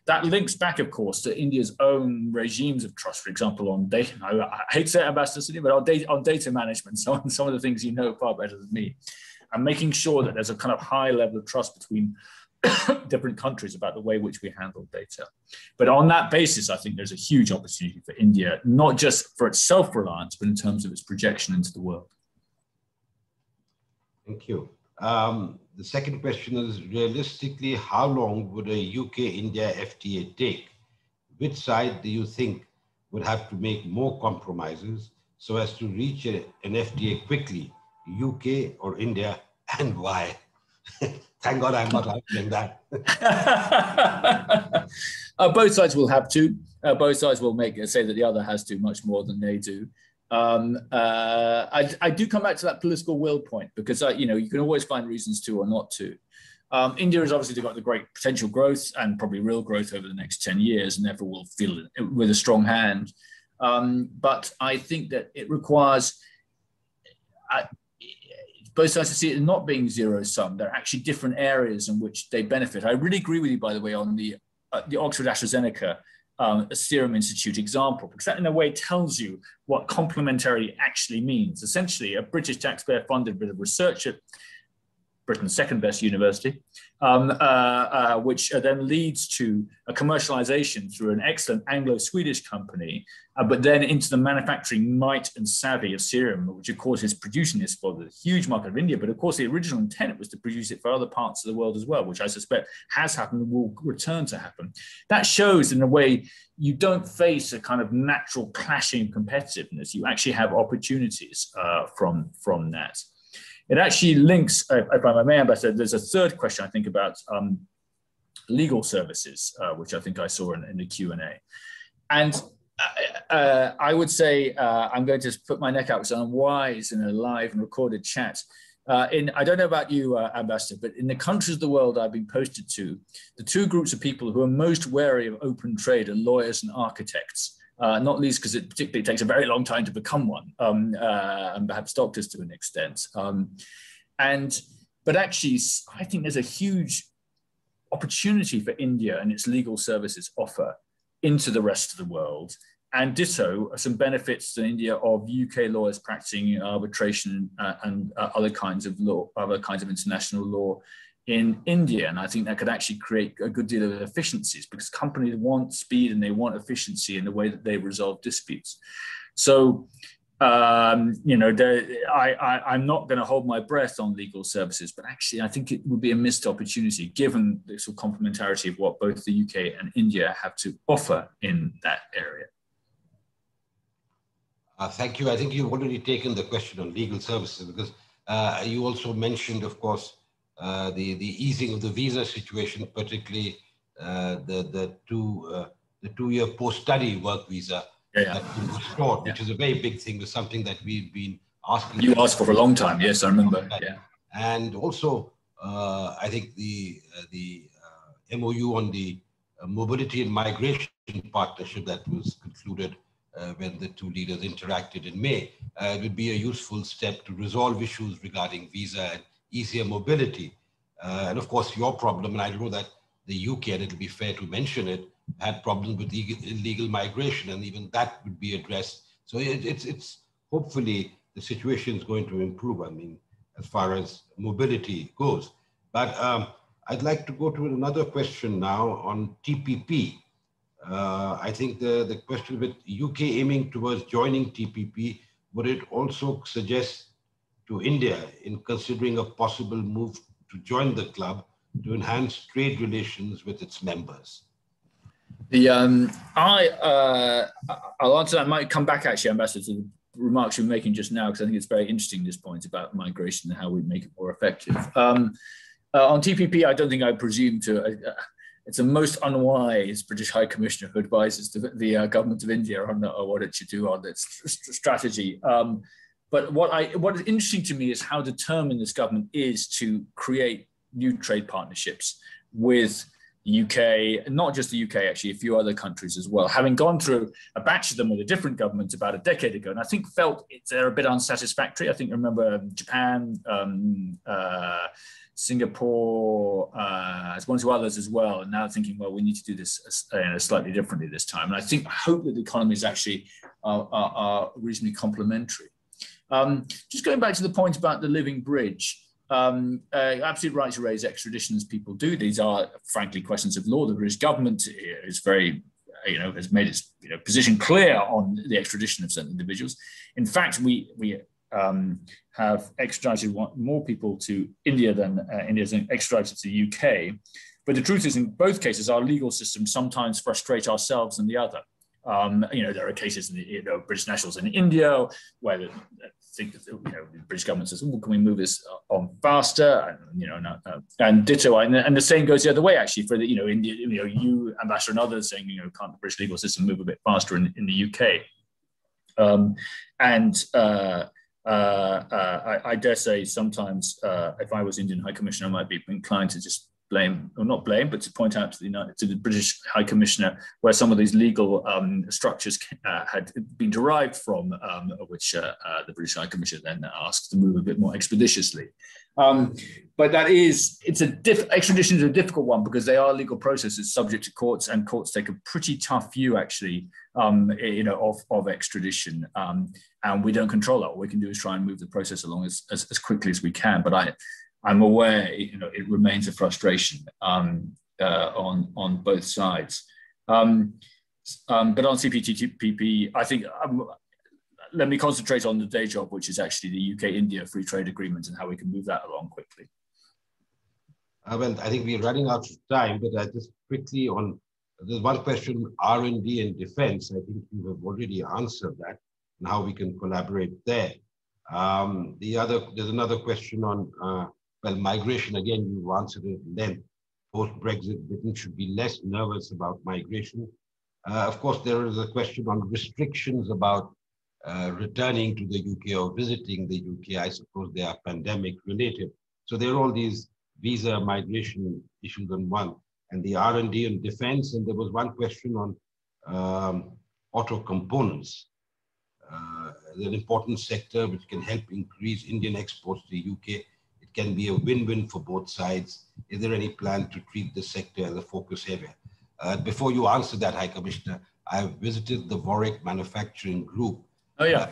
That links back, of course, to India's own regimes of trust, for example, on data. I hate to say it, Ambassador Sudhi, but on data management, some of the things you know far better than me, and making sure that there's a kind of high level of trust between different countries about the way in which we handle data. But on that basis, I think there's a huge opportunity for India, not just for its self-reliance, but in terms of its projection into the world. Thank you. The second question is, realistically, how long would a UK-India FTA take? Which side do you think would have to make more compromises so as to reach an FTA quickly, UK or India, and why? Thank God I'm not answering that. Both sides will have to. Both sides will say that the other has to much more than they do. I do come back to that political will point, because you can always find reasons to or not to. India has obviously got the great potential growth and probably real growth over the next 10 years, and therefore will feel it with a strong hand. But I think that it requires both sides to see it not being zero sum. There are actually different areas in which they benefit. I really agree with you, by the way, on the the Oxford AstraZeneca Serum Institute example, because that in a way tells you what complementarity actually means. Essentially, a British taxpayer-funded bit of research at Britain's second best university, which then leads to a commercialization through an excellent Anglo-Swedish company, but then into the manufacturing might and savvy of serum, which of course is producing this for the huge market of India. But of course, the original intent was to produce it for other parts of the world as well, which I suspect has happened and will return to happen. That shows in a way you don't face a kind of natural clashing competitiveness. You actually have opportunities from that. It actually links, if I may, Ambassador, there's a third question, I think, about legal services, which I think I saw in the Q&A. And I would say, I'm going to put my neck out, because I'm wise in a live and recorded chat. I don't know about you, Ambassador, but in the countries of the world I've been posted to, the two groups of people who are most wary of open trade are lawyers and architects. Not least because it particularly takes a very long time to become one, and perhaps doctors to an extent. But actually, I think there's a huge opportunity for India and its legal services offer into the rest of the world. And ditto, some benefits to India of UK lawyers practicing arbitration and other kinds of law, other kinds of international law in India. And I think that could actually create a good deal of efficiencies, because companies want speed and they want efficiency in the way that they resolve disputes. So, you know, I'm not going to hold my breath on legal services, but actually I think it would be a missed opportunity given the sort of complementarity of what both the UK and India have to offer in that area. Thank you. I think you've already taken the question on legal services, because you also mentioned, of course, the easing of the visa situation, particularly the 2-year post-study work visa that was restored, which is a very big thing. Was something that we've been asking. You asked for a long time, yes, I remember. Yeah, and also I think the MOU on the mobility and migration partnership that was concluded when the two leaders interacted in May would be a useful step to resolve issues regarding visa and easier mobility. And of course, your problem, and I know that the UK, and it'll be fair to mention it, had problems with illegal migration, and even that would be addressed. So it's hopefully the situation is going to improve, I mean, as far as mobility goes. But I'd like to go to another question now on TPP. I think the question with UK aiming towards joining TPP, would it also suggest to India in considering a possible move to join the club to enhance trade relations with its members? I'll answer that. I might come back actually, Ambassador, to the remarks you were making just now, because I think it's very interesting, this point about migration and how we make it more effective. On TPP, I don't think I presume to, it's the most unwise British High Commissioner who advises the government of India on what it should do on its strategy. But what is interesting to me is how determined this government is to create new trade partnerships with the UK, not just the UK, actually, a few other countries as well, having gone through a batch of them with a different government about a decade ago. And I think felt they're a bit unsatisfactory. I think, remember, Japan, Singapore, as one or two others as well, and now thinking, well, we need to do this slightly differently this time. And I hope that the economies actually are reasonably complementary. Just going back to the point about the living bridge, absolutely right to raise extradition as people do. These are, frankly, questions of law. The British government is very, has made its position clear on the extradition of certain individuals. In fact, we have extradited more people to India than India's extradited to the UK. But the truth is, in both cases, our legal systems sometimes frustrate ourselves and the other. There are cases, British nationals in India where the British government says, "Oh, can we move this on faster?" And ditto, and the same goes the other way actually for the India. You, Ambassador, and others saying, can't the British legal system move a bit faster in the UK? I dare say sometimes if I was Indian High Commissioner, I might be inclined to just blame, or not blame, but to point out to the British High Commissioner where some of these legal structures had been derived from, which the British High Commissioner then asked to move a bit more expeditiously. But extradition is a difficult one because they are legal processes subject to courts, and courts take a pretty tough view, actually, of extradition. And we don't control that. What we can do is try and move the process along as quickly as we can. But I'm aware, it remains a frustration on both sides. But on CPTPP, I think let me concentrate on the day job, which is actually the UK-India free trade agreement and how we can move that along quickly. Well, I think we're running out of time, but I just quickly there's one question, R&D and defense. I think you have already answered that and how we can collaborate there. There's another question on, migration. Again, you've answered it then. Post-Brexit, Britain should be less nervous about migration. Of course, there is a question on restrictions about returning to the UK or visiting the UK. I suppose they are pandemic related. So there are all these visa migration issues on one, and the R&D and defense. And there was one question on auto components. An important sector which can help increase Indian exports to the UK. It can be a win-win for both sides. Is there any plan to treat this sector as a focus area? Before you answer that, High Commissioner, I have visited the Warwick Manufacturing Group. Oh, yeah.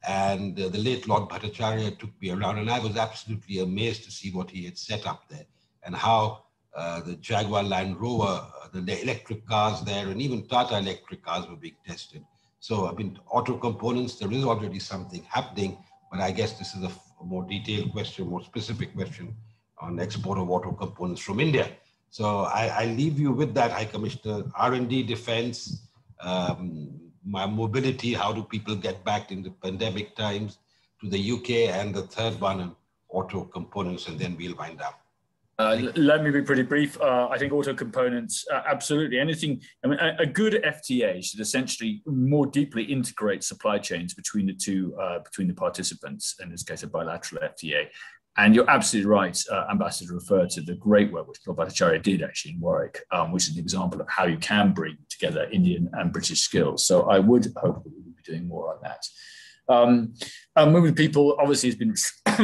And the late Lord Bhattacharya took me around, and I was absolutely amazed to see what he had set up there and how the Jaguar Land Rover, the electric cars there, and even Tata electric cars were being tested. So, I mean, auto components, there is already something happening, but I guess this is a more detailed question, more specific question on export of auto components from India. So I leave you with that, High Commissioner. R&D, defense, my mobility, how do people get back in the pandemic times to the UK, and the third one on auto components, and then we'll wind up. Let me be pretty brief. I think auto components, absolutely. Anything, I mean, a good FTA should essentially more deeply integrate supply chains between the two, between the participants, in this case, a bilateral FTA. And you're absolutely right, Ambassador, referred to the great work which Lord Bhattacharya did actually in Warwick, which is an example of how you can bring together Indian and British skills. So I would hope that we will be doing more on that. Moving of people obviously has been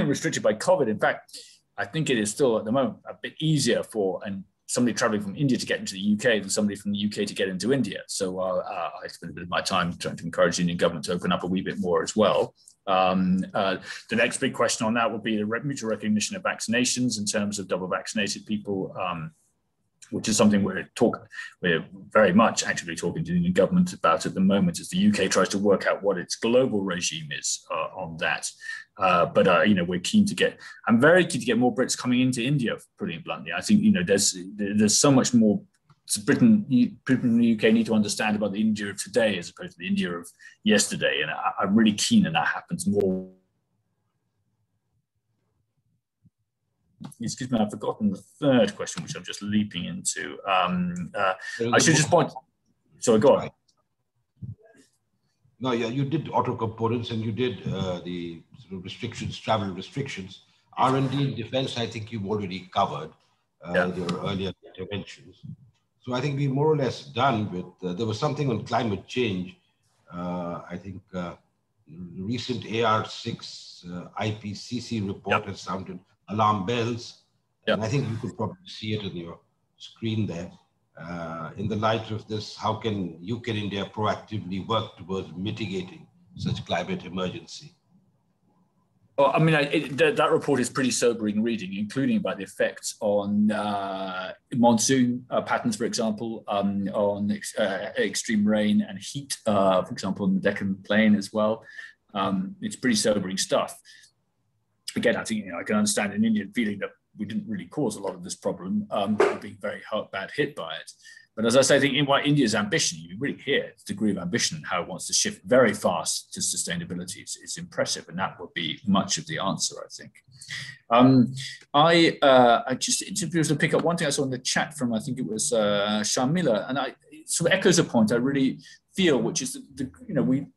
restricted by COVID. In fact, I think it is still at the moment a bit easier for somebody traveling from India to get into the UK than somebody from the UK to get into India. So I spend a bit of my time trying to encourage the Indian government to open up a wee bit more as well. The next big question on that would be the mutual recognition of vaccinations in terms of double vaccinated people, which is something we're very much actively talking to the Indian government about at the moment as the UK tries to work out what its global regime is on that. But we're keen to get. I'm very keen to get more Brits coming into India. Putting it bluntly, I think there's so much more. Britain and the UK need to understand about the India of today as opposed to the India of yesterday, and I'm really keen that that happens more. Excuse me, I've forgotten the third question, which I'm just leaping into. I should just point. Sorry, go on. No, yeah, you did auto components and you did the sort of restrictions, travel restrictions. R&D and defense, I think you've already covered your earlier interventions. So I think we're more or less done with, there was something on climate change. I think the recent AR6 IPCC report has sounded alarm bells. And I think you could probably see it on your screen there. In the light of this, how can UK and India proactively work towards mitigating such climate emergency? Well, I mean, that report is pretty sobering reading, including about the effects on monsoon patterns, for example, on extreme rain and heat, for example, in the Deccan Plain as well. It's pretty sobering stuff. Again, I think I can understand an Indian feeling that we didn't really cause a lot of this problem, being very bad hit by it. But as I say, I think in India's ambition, you really hear the degree of ambition and how it wants to shift very fast to sustainability. It's impressive, and that would be much of the answer, I think. I just to pick up one thing I saw in the chat from, I think it was Sharmila, and it sort of echoes a point I really feel, which is that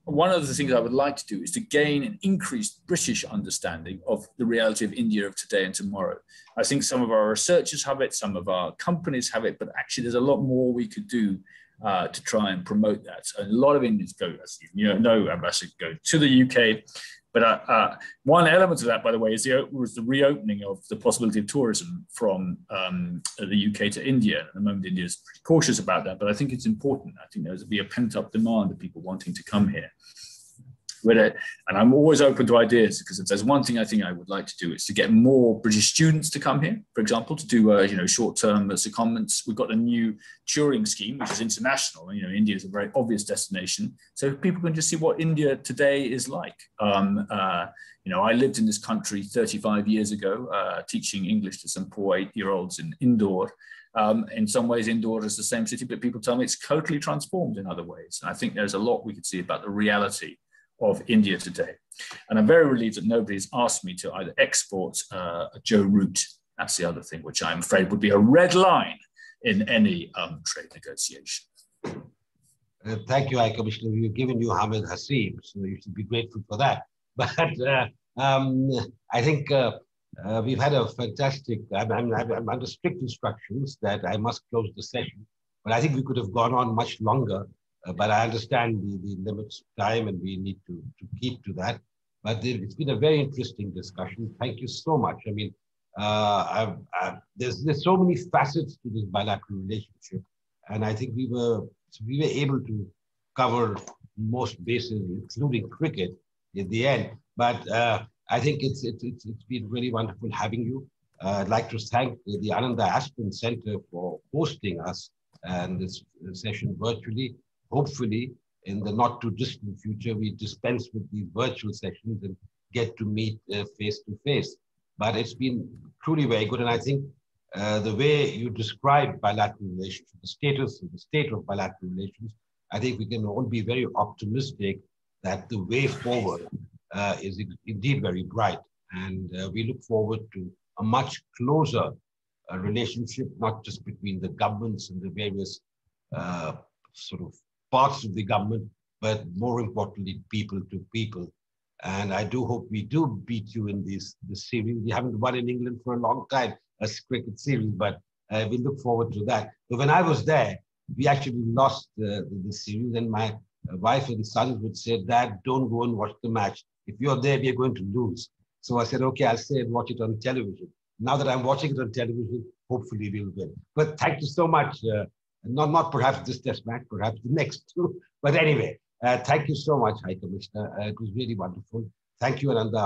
one of the things I would like to do is to gain an increased British understanding of the reality of India of today and tomorrow. I think some of our researchers have it, some of our companies have it, but actually there's a lot more we could do to try and promote that. So a lot of Indians go, as you know, ambassadors go to the UK. But one element of that, by the way, was the reopening of the possibility of tourism from the UK to India. At the moment, India is pretty cautious about that, but I think it's important. I think there's be a pent-up demand of people wanting to come here. And I'm always open to ideas, because if there's one thing I think I would like to do, is to get more British students to come here, for example, to do short-term secondments. We've got a new touring scheme, which is international. India is a very obvious destination, so people can just see what India today is like. I lived in this country 35 years ago, teaching English to some poor 8-year-olds in Indore. In some ways, Indore is the same city, but people tell me it's totally transformed in other ways. And I think there's a lot we could see about the reality of India today. And I'm very relieved that nobody's asked me to either export a Joe route. That's the other thing, which I'm afraid would be a red line in any trade negotiation. Thank you, High Commissioner. We've given you Hamid Hasib, so you should be grateful for that. But I think we've had a fantastic, I'm under strict instructions that I must close the session, but I think we could have gone on much longer. But I understand the limits of time, and we need to keep to that. But it's been a very interesting discussion. Thank you so much. I mean, there's so many facets to this bilateral relationship, and I think we were able to cover most bases, including cricket, in the end. But I think it's been really wonderful having you. I'd like to thank the Ananda Aspen Center for hosting us and this session virtually. Hopefully, in the not too distant future, we dispense with these virtual sessions and get to meet face to face. But it's been truly very good. And I think the way you describe bilateral relations, the state of bilateral relations, I think we can all be very optimistic that the way forward is indeed very bright. And we look forward to a much closer relationship, not just between the governments and the various sort of parts of the government, but more importantly, people to people. And I do hope we do beat you in this series. We haven't won in England for a long time, a cricket series, but we look forward to that. But when I was there, we actually lost the series, and my wife and sons would say, "Dad, don't go and watch the match. If you're there, we're going to lose." So I said, "Okay, I'll stay and watch it on television." Now that I'm watching it on television, hopefully we'll win. But thank you so much. Not perhaps this test match, perhaps the next two. But anyway, thank you so much, High Commissioner. It was really wonderful. Thank you, Ananda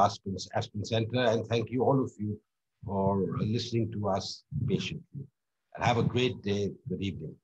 Aspen Center, and thank you, all of you, for listening to us patiently. And have a great day. Good evening.